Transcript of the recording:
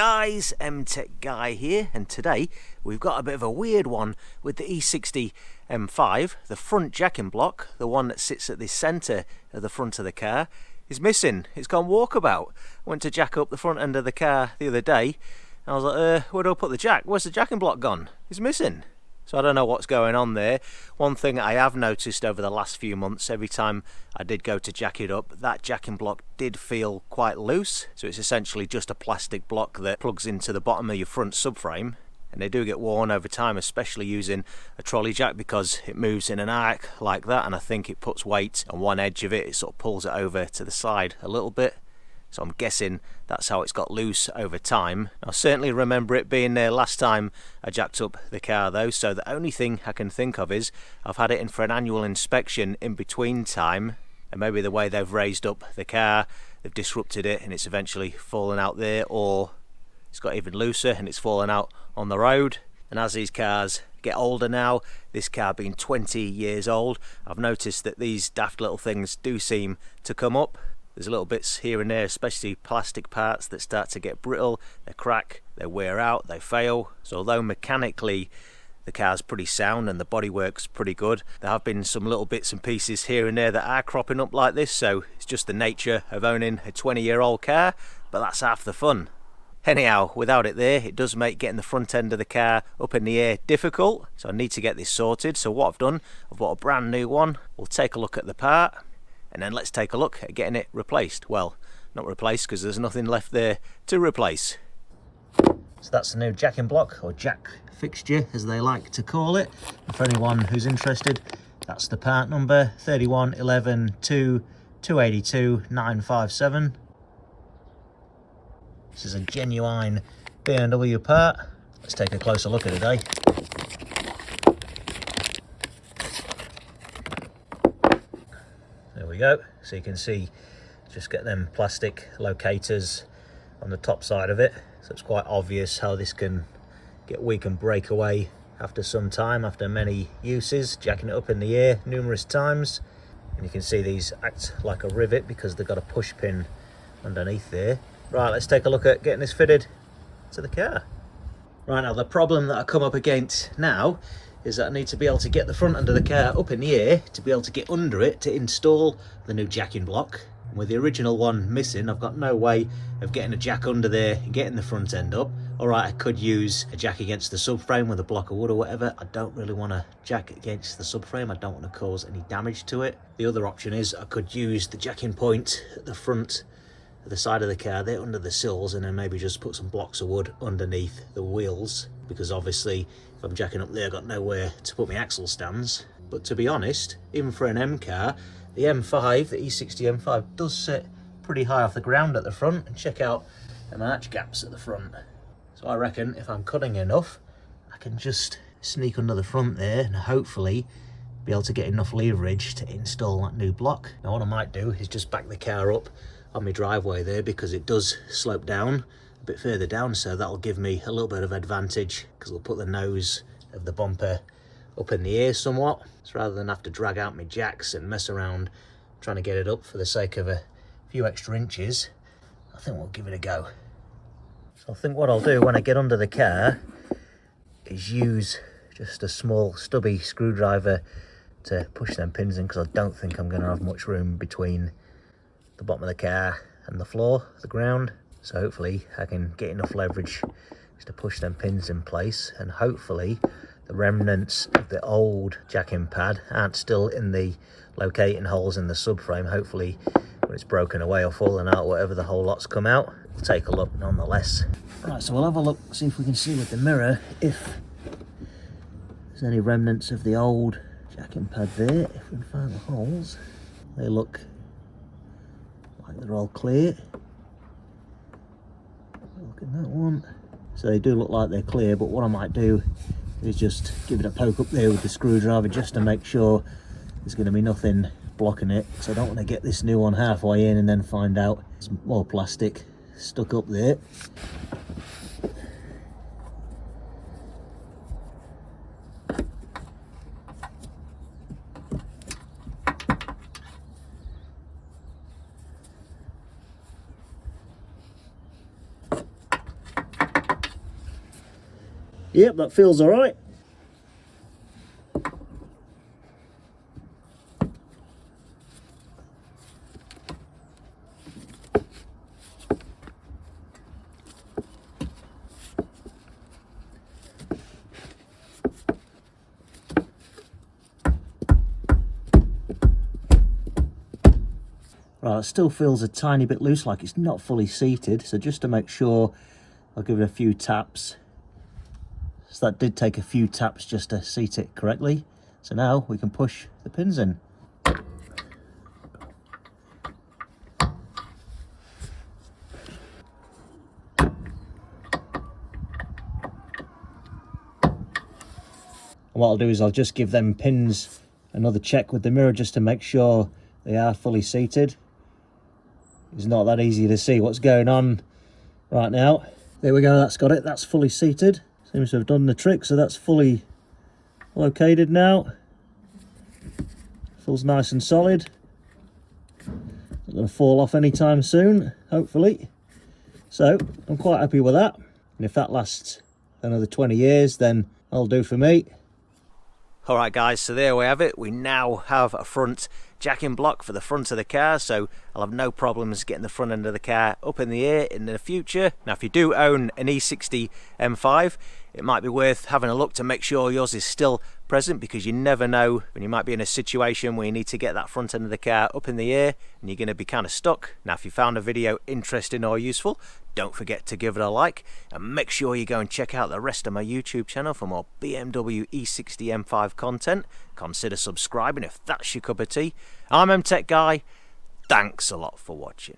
guys, M-Tech Guy here, and today we've got a bit of a weird one with the E60 M5. The front jacking block, the one that sits at the centre of the front of the car, is missing. It's gone walkabout. I went to jack up the front end of the car the other day, and I was like, where do I put the jack? Where's the jacking block gone? It's missing. So I don't know what's going on there. One thing I have noticed over the last few months, every time I did go to jack it up, that jacking block did feel quite loose. So it's essentially just a plastic block that plugs into the bottom of your front subframe. And they do get worn over time, especially using a trolley jack, because it moves in an arc like that, and I think it puts weight on one edge of it. It sort of pulls it over to the side a little bit. So I'm guessing that's how it's got loose over time. I certainly remember it being there last time I jacked up the car though, so the only thing I can think of is I've had it in for an annual inspection in between time, and maybe the way they've raised up the car, they've disrupted it and it's eventually fallen out there, or it's got even looser and it's fallen out on the road. And as these cars get older now, this car being 20 years old, I've noticed that these daft little things do seem to come up. There's little bits here and there, especially plastic parts, that start to get brittle, they crack, they wear out, they fail. So although mechanically the car's pretty sound and the bodywork's pretty good, there have been some little bits and pieces here and there that are cropping up like this, so it's just the nature of owning a 20-year-old car, but that's half the fun. Anyhow, without it there, it does make getting the front end of the car up in the air difficult, so I need to get this sorted. So what I've done, I've bought a brand new one. We'll take a look at the part, and then let's take a look at getting it replaced. Well, not replaced, because there's nothing left there to replace. So that's the new jacking block, or jack fixture as they like to call it. And for anyone who's interested, that's the part number 3111 282 957. This is a genuine BMW part. Let's take a closer look at it, eh? There we go. So you can see, just get them plastic locators on the top side of it. So it's quite obvious how this can get weak and break away after some time, after many uses, jacking it up in the air numerous times. And you can see these act like a rivet because they've got a push pin underneath there. Right, let's take a look at getting this fitted to the car. Right, now the problem that I come up against now is that I need to be able to get the front end of the car up in the air to be able to get under it to install the new jacking block. And with the original one missing, I've got no way of getting a jack under there and getting the front end up. Alright, I could use a jack against the subframe with a block of wood or whatever. I don't really want to jack against the subframe. I don't want to cause any damage to it. The other option is I could use the jacking point at the front of the side of the car there under the sills, and then maybe just put some blocks of wood underneath the wheels, because obviously if I'm jacking up there I've got nowhere to put my axle stands. But to be honest, even for an M car, the M5, the E60 M5 does sit pretty high off the ground at the front, and check out the arch gaps at the front. So I reckon if I'm cutting enough, I can just sneak under the front there and hopefully be able to get enough leverage to install that new block. Now what I might do is just back the car up on my driveway there, because it does slope down a bit further down, so that'll give me a little bit of advantage, because I'll put the nose of the bumper up in the air somewhat. So rather than have to drag out my jacks and mess around trying to get it up for the sake of a few extra inches, I think we'll give it a go. So I think what I'll do when I get under the car is use just a small stubby screwdriver to push them pins in, because I don't think I'm going to have much room between the bottom of the car and the floor, the ground. So hopefully I can get enough leverage just to push them pins in place, and hopefully the remnants of the old jacking pad aren't still in the locating holes in the subframe. Hopefully when it's broken away or fallen out, whatever, the whole lot's come out. We'll take a look nonetheless. Right, so we'll have a look, see if we can see with the mirror if there's any remnants of the old jacking pad there. If we can find the holes, they look like they're all clear. Look at that one. So they do look like they're clear, but what I might do is just give it a poke up there with the screwdriver just to make sure there's going to be nothing blocking it. So I don't want to get this new one halfway in and then find out there's more plastic stuck up there. Yep, that feels all right. Right, it still feels a tiny bit loose, like it's not fully seated, so just to make sure, I'll give it a few taps. So that did take a few taps just to seat it correctly. So now we can push the pins in. And what I'll do is I'll just give them pins another check with the mirror just to make sure they are fully seated. It's not that easy to see what's going on right now. There we go, that's got it, that's fully seated. Seems to have done the trick, so that's fully located now. Feels nice and solid. Not going to fall off anytime soon, hopefully. So, I'm quite happy with that. And if that lasts another 20 years, then that'll do for me. Alright guys, so there we have it. We now have a front jacking block for the front of the car, so I'll have no problems getting the front end of the car up in the air in the future. Now if you do own an E60 M5, it might be worth having a look to make sure yours is still present, because you never know when you might be in a situation where you need to get that front end of the car up in the air and you're going to be kind of stuck. Now if you found a video interesting or useful, don't forget to give it a like, and make sure you go and check out the rest of my YouTube channel for more BMW E60 M5 content. Consider subscribing if that's your cup of tea. I'm MTech Guy. Thanks a lot for watching.